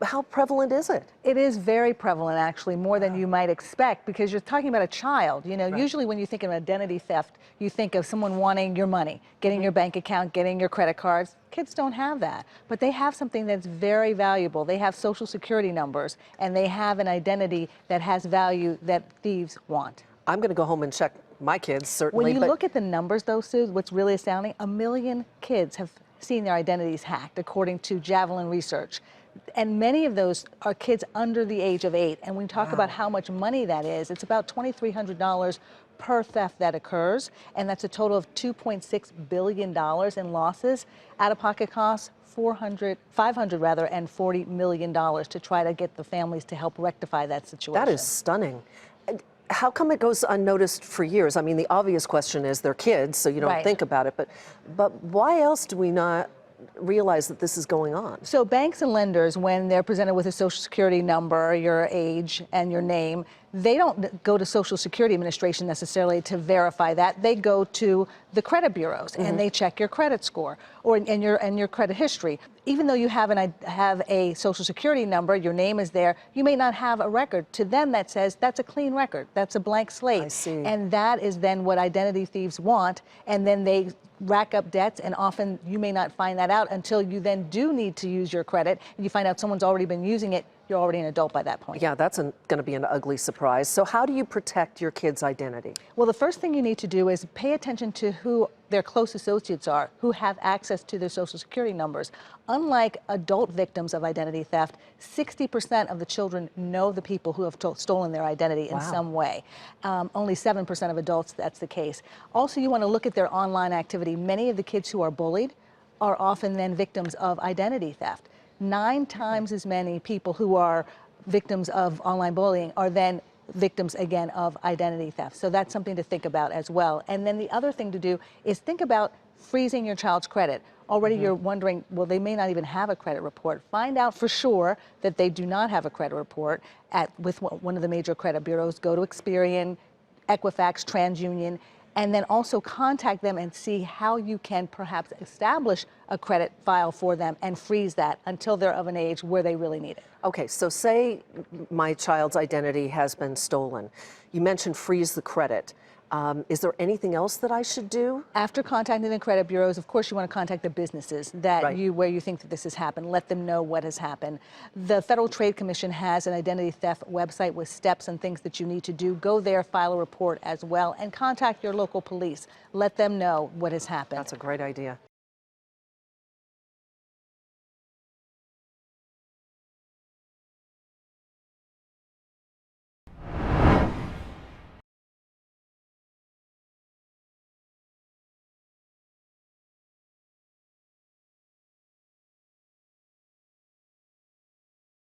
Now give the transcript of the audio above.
how prevalent is it? It is very prevalent, actually, more than you might expect, because you're talking about a child. You know, Right. usually when you think of identity theft, you think of someone wanting your money, getting your bank account, getting your credit cards. Kids don't have that, but they have something that's very valuable. They have social security numbers, and they have an identity that has value that thieves want. I'm going to go home and check my kids, certainly. When you look at the numbers, though, Sue, what's really astounding, 1 million kids have seen their identities hacked, according to Javelin Research. And many of those are kids under the age of 8. And when we talk about how much money that is, it's about $2,300 per theft that occurs. And that's a total of $2.6 billion in losses. Out-of-pocket costs, $540 million to try to get the families to help rectify that situation. That is stunning. How come it goes unnoticed for years? I mean, the obvious question is they're kids, so you don't think about it. But why else do we not realize that this is going on? So banks and lenders, when they're presented with a Social Security number, your age, and your name, they don't go to Social Security Administration necessarily to verify that. They go to the credit bureaus and they check your credit score and your credit history. Even though you have a Social Security number, your name is there, you may not have a record. To them, that says that's a clean record. That's a blank slate. I see. And that is then what identity thieves want. And then they rack up debts, and often you may not find that out until you then do need to use your credit, and you find out someone's already been using it. You're already an adult by that point. Yeah, that's going to be an ugly surprise. So how do you protect your kid's identity? Well, the first thing you need to do is pay attention to who their close associates are, who have access to their Social Security numbers. Unlike adult victims of identity theft, 60% of the children know the people who have stolen their identity in some way. Only 7% of adults, that's the case. Also, you want to look at their online activity. Many of the kids who are bullied are often then victims of identity theft. 9 times as many people who are victims of online bullying are then victims again of identity theft. So that's something to think about as well. And then the other thing to do is think about freezing your child's credit. Already you're wondering, well, they may not even have a credit report. Find out for sure that they do not have a credit report with one of the major credit bureaus. Go to Experian, Equifax, TransUnion, and then also contact them and see how you can perhaps establish a credit file for them and freeze that until they're of an age where they really need it. Okay, so say my child's identity has been stolen. You mentioned freeze the credit. Is there anything else that I should do? After contacting the credit bureaus, of course, you want to contact the businesses that where you think that this has happened. Let them know what has happened. The Federal Trade Commission has an identity theft website with steps and things that you need to do. Go there, file a report as well, and contact your local police. Let them know what has happened. That's a great idea.